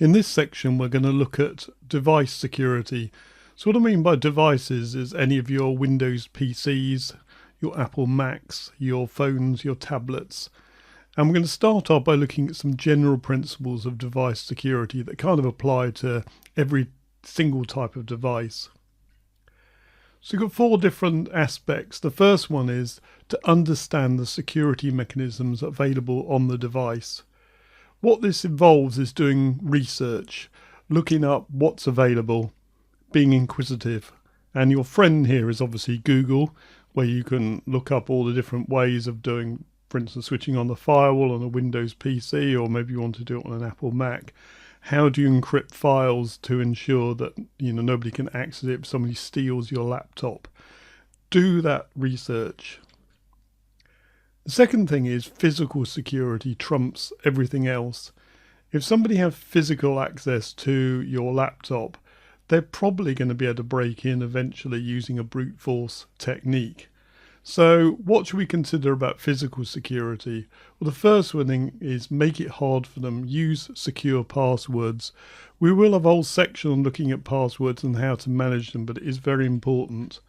In this section, we're going to look at device security. So what I mean by devices is any of your Windows PCs, your Apple Macs, your phones, your tablets. And we're going to start off by looking at some general principles of device security that kind of apply to every single type of device. So you've got four different aspects. The first one is to understand the security mechanisms available on the device. What this involves is doing research, looking up what's available, being inquisitive. And your friend here is obviously Google, where you can look up all the different ways of doing, for instance, switching on the firewall on a Windows PC, or maybe you want to do it on an Apple Mac. How do you encrypt files to ensure that nobody can access it if somebody steals your laptop? Do that research. The second thing is physical security trumps everything else. If somebody has physical access to your laptop, they're probably going to be able to break in eventually using a brute force technique. So what should we consider about physical security? Well, the first thing is make it hard for them. Use secure passwords. We will have a whole section on looking at passwords and how to manage them, but it is very important.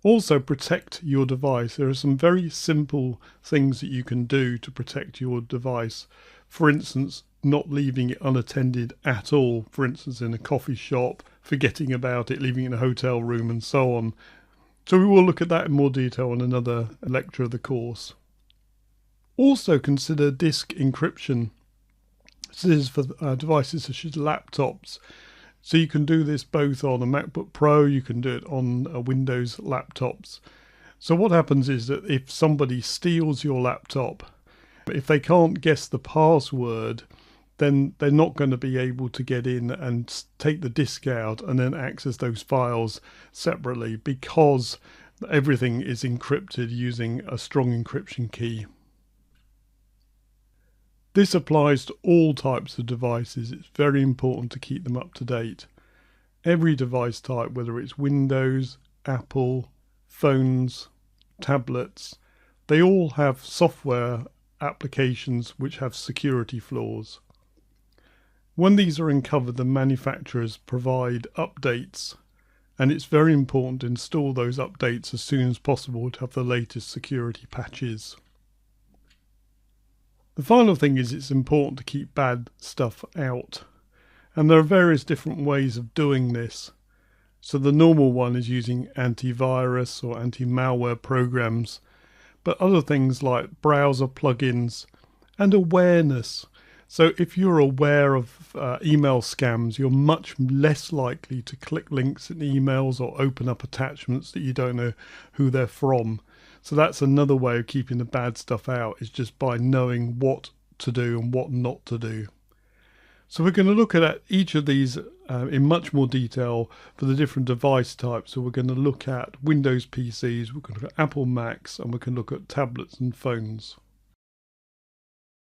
Also, protect your device. There are some very simple things that you can do to protect your device. For instance, not leaving it unattended at all. For instance, in a coffee shop, forgetting about it, leaving it in a hotel room and so on. So we will look at that in more detail in another lecture of the course. Also consider disk encryption. This is for devices such as laptops. So you can do this both on a MacBook Pro, you can do it on Windows laptops. So what happens is that if somebody steals your laptop, if they can't guess the password, then they're not going to be able to get in and take the disk out and then access those files separately, because everything is encrypted using a strong encryption key. This applies to all types of devices. It's very important to keep them up to date. Every device type, whether it's Windows, Apple, phones, tablets, they all have software applications which have security flaws. When these are uncovered, the manufacturers provide updates, and it's very important to install those updates as soon as possible to have the latest security patches. The final thing is it's important to keep bad stuff out, and there are various different ways of doing this. So the normal one is using antivirus or anti-malware programs, but other things like browser plugins and awareness. So if you're aware of email scams, you're much less likely to click links in emails or open up attachments that you don't know who they're from. So that's another way of keeping the bad stuff out, is just by knowing what to do and what not to do. So we're going to look at each of these in much more detail for the different device types. So we're going to look at Windows PCs, we're going to look at Apple Macs, and we can look at tablets and phones.